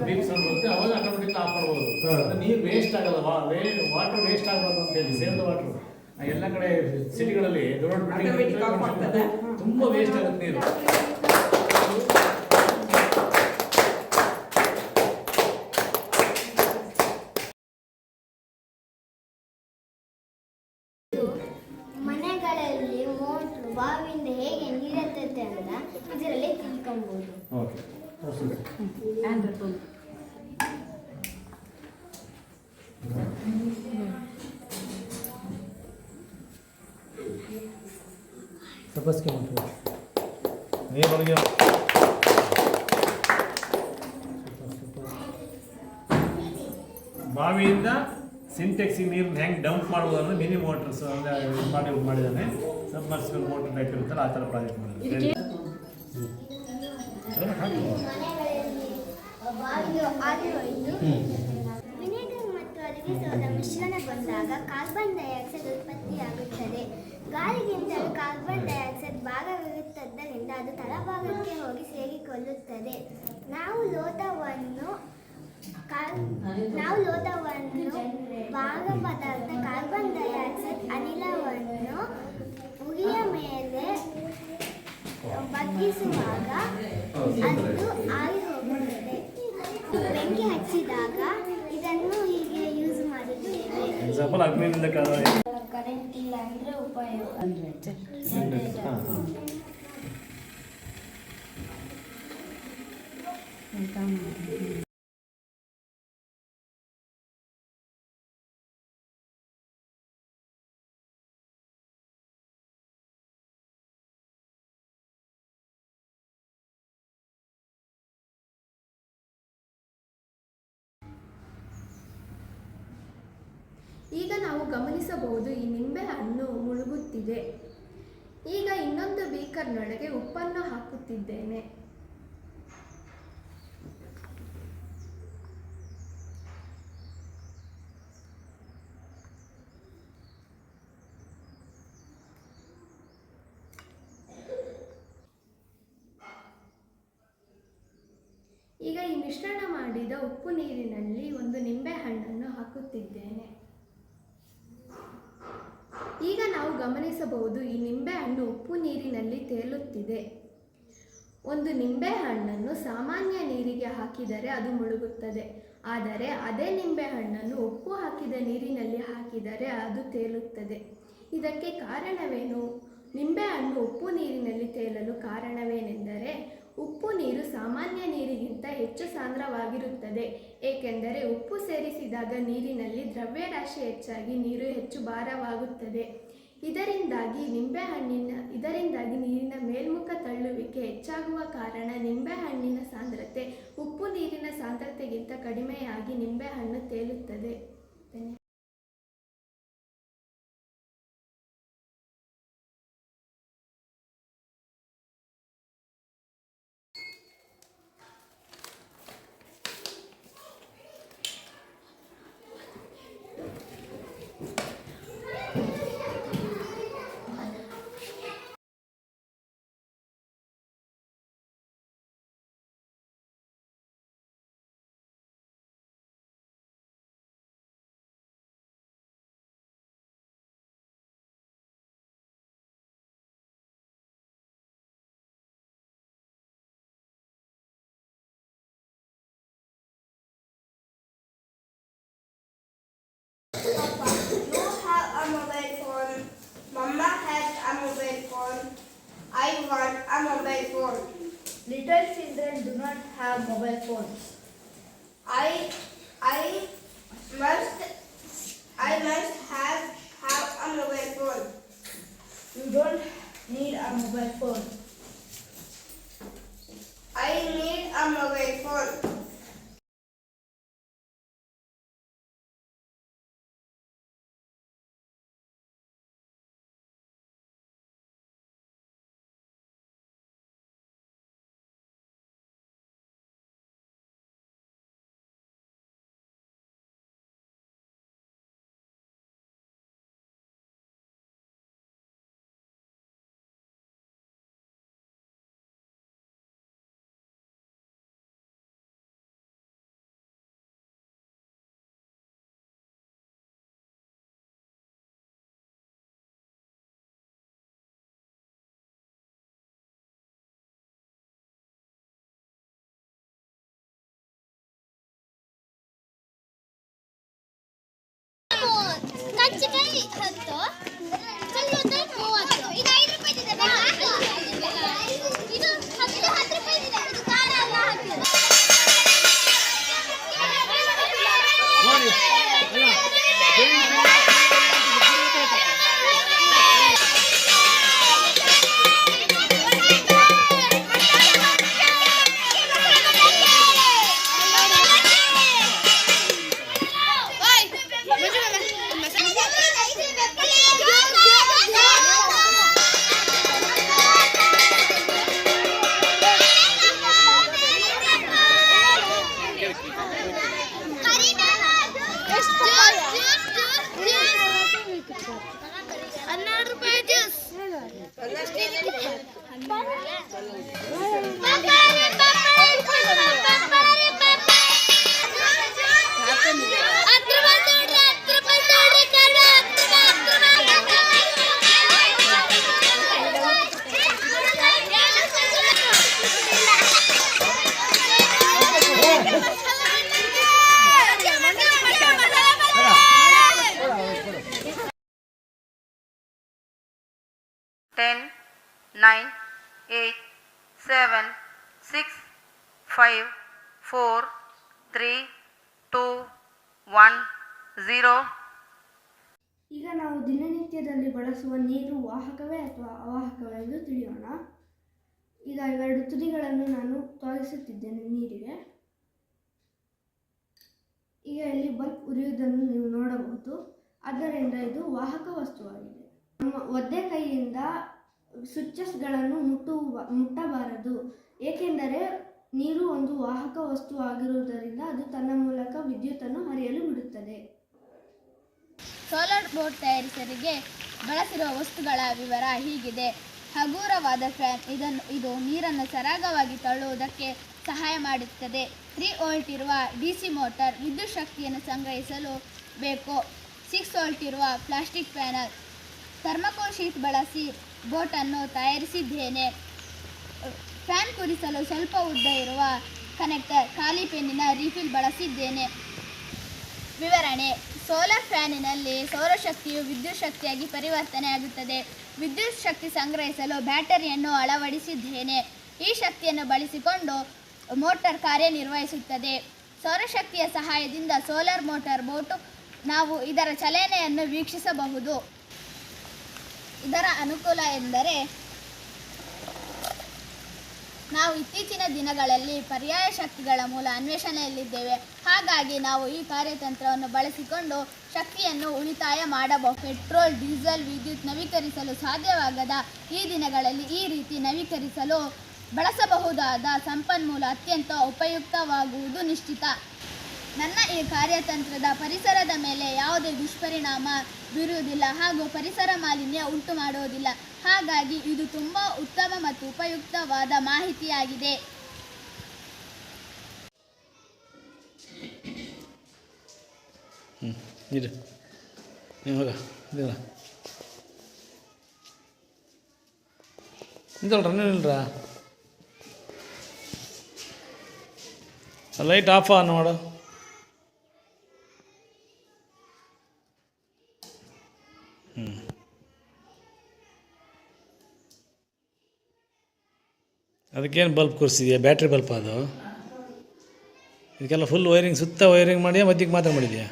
Beep sound ಬರುತ್ತೆ, ಅವಾಗ automatic of ಮಾಡ್ಬೋದು. ನೀರು ವೇಸ್ಟ್ ಆಗಲ್ಲ, ವಾಟರ್ ವೇಸ್ಟ್ ಆಗಬಾರ್ದು ಅಂತ ಹೇಳಿ ಸೇವ್ ದ ವಾಟರ್. ಎಲ್ಲ ಕಡೆ ಸಿಟಿಗಳಲ್ಲಿ ದೊಡ್ಡ ಬಿಲ್ಡಿಂಗ್ ತುಂಬ ವೇಸ್ಟ್ ಆಗುತ್ತೆ ನೀರು. ಮನೆಗಳಲ್ಲಿ ಮೋಟ್ರು ಬಾವಿಯಿಂದ ಹೇಗೆ ನೀರೆತ್ತುತ್ತೆ ಅಂತ ಇದರಲ್ಲಿ ತಿಳ್ಕೊಬಹುದು. ಓಕೆ, ತಪಸ್ಕೆ ಮಾಡ್ತೀವಿ ನೀರೊಳಗೆ ಬಾವಿಯಿಂದ ಸಿಂಟೆಕ್ಸಿಗೆ ನೀರು ಹೆಂಗೆ ಡಂಪ್ ಮಾಡ್ಬೋದು ಅಂದರೆ ಮಿನಿ ಮೋಟರ್ಸ್ ಮಾಡಿದ್ದಾನೆ. ಸಬ್ಮರ್ಸಿಬಲ್ ಮೋಟರ್ ಟೈಪ್ ಇರುತ್ತಲ್ಲ, ಆ ಥರ ಪ್ರಾಜೆಕ್ಟ್ ಮಾಡಿದ್ದಾರೆ. ವಿನೆಗರ್ ಮತ್ತು ಅಡುಗೆ ಸೋಡಾ ಮಿಶ್ರಣಗೊಂಡಾಗ ಕಾರ್ಬನ್ ಡೈಆಕ್ಸೈಡ್ ಉತ್ಪತ್ತಿಯಾಗುತ್ತದೆ. ಗಾಳಿಗಿಂತಲೂ ಕಾರ್ಬನ್ ಡೈಆಕ್ಸೈಡ್ ಭಾಗವಿರುತ್ತದ್ದರಿಂದ ಅದು ತಳಭಾಗಕ್ಕೆ ಹೋಗಿ ಸೇರಿಕೊಳ್ಳುತ್ತದೆ. ನಾವು ಲೋಟವನ್ನು ಭಾಗ ಪದಾರ್ಥ ಕಾರ್ಬನ್ ಡೈಆಕ್ಸೈಡ್ ಅನಿಲವನ್ನು ಉರಿಯ ಮೇಲೆ ಬಗ್ಗಿಸುವಾಗ ಅದು ಆರಿ ಹೋಗುತ್ತದೆ. ಬೆಂಕಿ ಹಚ್ಚಿದಾಗ ಇದನ್ನು ಹೀಗೆ ಯೂಸ್ ಮಾಡುತ್ತೇವೆ. ಕರೆಂಟ್ ಇಲ್ಲ ಅಂದರೆ ಉಪಯೋಗ. ಈಗ ನಾವು ಗಮನಿಸಬಹುದು, ಈ ನಿಂಬೆ ಹಣ್ಣು ಮುಳುಗುತ್ತಿದೆ. ಈಗ ಇನ್ನೊಂದು ಬೀಕರ್ನೊಳಗೆ ಉಪ್ಪನ್ನು ಹಾಕುತ್ತಿದ್ದೇನೆ. ಈಗ ಈ ಮಿಶ್ರಣ ಮಾಡಿದ ಉಪ್ಪು ನೀರಿನಲ್ಲಿ ಒಂದು ನಿಂಬೆ ಹಣ್ಣನ್ನು ಹಾಕುತ್ತಿದ್ದೇನೆ. ಈಗ ನಾವು ಗಮನಿಸಬಹುದು, ಈ ನಿಂಬೆ ಹಣ್ಣು ಉಪ್ಪು ನೀರಿನಲ್ಲಿ ತೇಲುತ್ತಿದೆ. ಒಂದು ನಿಂಬೆ ಹಣ್ಣನ್ನು ಸಾಮಾನ್ಯ ನೀರಿಗೆ ಹಾಕಿದರೆ ಅದು ಮುಳುಗುತ್ತದೆ. ಆದರೆ ಅದೇ ನಿಂಬೆ ಹಣ್ಣನ್ನು ಉಪ್ಪು ಹಾಕಿದ ನೀರಿನಲ್ಲಿ ಹಾಕಿದರೆ ಅದು ತೇಲುತ್ತದೆ. ಇದಕ್ಕೆ ಕಾರಣವೇನು? ನಿಂಬೆಹಣ್ಣು ಉಪ್ಪು ನೀರಿನಲ್ಲಿ ತೇಲಲು ಕಾರಣವೇನೆಂದರೆ, ಉಪ್ಪು ನೀರು ಸಾಮಾನ್ಯ ನೀರಿಗಿಂತ ಹೆಚ್ಚು ಸಾಂದ್ರವಾಗಿರುತ್ತದೆ. ಏಕೆಂದರೆ ಉಪ್ಪು ಸೇರಿಸಿದಾಗ ನೀರಿನಲ್ಲಿ ದ್ರವ್ಯರಾಶಿ ಹೆಚ್ಚಾಗಿ ನೀರು ಹೆಚ್ಚು ಭಾರವಾಗುತ್ತದೆ. ಇದರಿಂದಾಗಿ ನೀರಿನ ಮೇಲ್ಮುಖ ತಳ್ಳುವಿಕೆ ಹೆಚ್ಚಾಗುವ ಕಾರಣ ನಿಂಬೆಹಣ್ಣಿನ ಸಾಂದ್ರತೆ ಉಪ್ಪು ನೀರಿನ ಸಾಂದ್ರತೆಗಿಂತ ಕಡಿಮೆಯಾಗಿ ನಿಂಬೆಹಣ್ಣು ತೇಲುತ್ತದೆ. Papa, you have a mobile phone. Mama has a mobile phone. I want a mobile phone. Little children do not have mobile phones. I must have a mobile phone. You don't need a mobile phone. I need a mobile phone. 10 ಕಲ್ಲುದ್ದ 30 ಇದು 5 ರೂಪಾಯಿದಿದೆ ಇದು 10 ರೂಪಾಯಿದಿದೆ ಇದು ಖಾರ ಎಲ್ಲ ಹಾಕಿದೆ Ten, 9, 8, 7, 6, 5, 4, 3, 2, 1, 0. ಈಗ ನಾವು ದಿನನಿತ್ಯದಲ್ಲಿ ಬಳಸುವ ನೀರು ವಾಹಕವೇ ಅಥವಾ ಅವಾಹಕವೇ ಎಂದು ತಿಳಿಯೋಣ. ಈಗ ಇವೆರಡು ತುದಿಗಳನ್ನು ನಾನು ತೋರಿಸುತ್ತಿದ್ದೇನೆ ನೀರಿಗೆ. ಈಗ ಇಲ್ಲಿ ಬಲ್ಬ್ ಉರಿಯುವುದನ್ನು ನೀವು ನೋಡಬಹುದು. ಆದ್ದರಿಂದ ಇದು ವಾಹಕ ವಸ್ತುವಾಗಿದೆ. ನಮ್ಮ ಒದ್ದೆ ಕೈಯಿಂದ ಸ್ವಿಚಸ್ಗಳನ್ನು ಮುಟ್ಟಬಾರದು, ಏಕೆಂದರೆ ನೀರು ಒಂದು ವಾಹಕ ವಸ್ತು ಆಗಿರುವುದರಿಂದ ಅದು ತನ್ನ ಮೂಲಕ ವಿದ್ಯುತ್ತನ್ನು ಹರಿಯಲು ಬಿಡುತ್ತದೆ. ಸೋಲಾರ್ ಬೋಟ್ ತಯಾರಿಸಲಿಗೆ ಬಳಸಿರುವ ವಸ್ತುಗಳ ವಿವರ ಹೀಗಿದೆ. ಹಗುರವಾದ ಫ್ಯಾನ್, ಇದು ನೀರನ್ನು ಸರಾಗವಾಗಿ ತಳ್ಳುವುದಕ್ಕೆ ಸಹಾಯ ಮಾಡುತ್ತದೆ. 3 ವೋಲ್ಟ್ ಇರುವ DC ಮೋಟಾರ್, ವಿದ್ಯುತ್ ಶಕ್ತಿಯನ್ನು ಸಂಗ್ರಹಿಸಲು ಬೇಕು. 6 ವೋಲ್ಟ್ ಇರುವ ಪ್ಲಾಸ್ಟಿಕ್ ಪ್ಯಾನಲ್, ಥರ್ಮಕೋಲ್ ಶೀಟ್ ಬಳಸಿ ಬೋಟನ್ನು ತಯಾರಿಸಿದ್ದೇನೆ. ಫ್ಯಾನ್ ಕೂರಿಸಲು ಸ್ವಲ್ಪ ಉದ್ದ ಇರುವ ಕನೆಕ್ಟರ್, ಖಾಲಿ ಪೆನ್ನಿನ ರೀಫಿಲ್ ಬಳಸಿದ್ದೇನೆ. ವಿವರಣೆ: ಸೋಲಾರ್ ಫ್ಯಾನಿನಲ್ಲಿ ಸೌರಶಕ್ತಿಯು ವಿದ್ಯುತ್ ಶಕ್ತಿಯಾಗಿ ಪರಿವರ್ತನೆಯಾಗುತ್ತದೆ. ವಿದ್ಯುತ್ ಶಕ್ತಿ ಸಂಗ್ರಹಿಸಲು ಬ್ಯಾಟರಿಯನ್ನು ಅಳವಡಿಸಿದ್ದೇನೆ. ಈ ಶಕ್ತಿಯನ್ನು ಬಳಸಿಕೊಂಡು ಮೋಟಾರ್ ಕಾರ್ಯನಿರ್ವಹಿಸುತ್ತದೆ. ಸೌರಶಕ್ತಿಯ ಸಹಾಯದಿಂದ ಸೋಲಾರ್ ಮೋಟಾರ್ ಬೋಟು ನಾವು ಇದರ ಚಲನೆಯನ್ನು ವೀಕ್ಷಿಸಬಹುದು. ಇದರ ಅನುಕೂಲ ಎಂದರೆ ನಾವು ಇತ್ತೀಚಿನ ದಿನಗಳಲ್ಲಿ ಪರ್ಯಾಯ ಶಕ್ತಿಗಳ ಮೂಲ ಅನ್ವೇಷಣೆಯಲ್ಲಿದ್ದೇವೆ. ಹಾಗಾಗಿ ನಾವು ಈ ಕಾರ್ಯತಂತ್ರವನ್ನು ಬಳಸಿಕೊಂಡು ಶಕ್ತಿಯನ್ನು ಉಳಿತಾಯ ಮಾಡಬಹುದು. ಪೆಟ್ರೋಲ್, ಡೀಸೆಲ್, ವಿದ್ಯುತ್ ನವೀಕರಿಸಲು ಸಾಧ್ಯವಾಗದ ಈ ದಿನಗಳಲ್ಲಿ ಈ ರೀತಿ ನವೀಕರಿಸಲು ಬಳಸಬಹುದಾದ ಸಂಪನ್ಮೂಲ ಅತ್ಯಂತ ಉಪಯುಕ್ತವಾಗುವುದು ನಿಶ್ಚಿತ. ನನ್ನ ಈ ಕಾರ್ಯತಂತ್ರದ ಪರಿಸರದ ಮೇಲೆ ಯಾವುದೇ ದುಷ್ಪರಿಣಾಮ ಬೀರುವುದಿಲ್ಲ ಹಾಗೂ ಪರಿಸರ ಮಾಲಿನ್ಯ ಉಂಟು ಮಾಡುವುದಿಲ್ಲ. ಹಾಗಾಗಿ ಇದು ತುಂಬ ಉತ್ತಮ ಮತ್ತು ಉಪಯುಕ್ತವಾದ ಮಾಹಿತಿಯಾಗಿದೆ. ಇದು ಇವಾಗ ಇದಲ್ಲ ನಿಂತಲ್ರ ನೀನಿಲ್ರ ಲೈಟ್ ಆಫ್ ನೋಡು. ಅದಕ್ಕೇನು ಬಲ್ಬ್ ಕೂರಿಸಿದ್ಯಾ? ಬ್ಯಾಟ್ರಿ ಬಲ್ಪ್ ಅದು. ಇದಕ್ಕೆಲ್ಲ ಫುಲ್ ವೈರಿಂಗ್, ಸುತ್ತ ವೈರಿಂಗ್ ಮಾಡಿ ಮಧ್ಯಕ್ಕೆ ಮಾತ್ರ ಮಾಡಿದ್ಯಾ?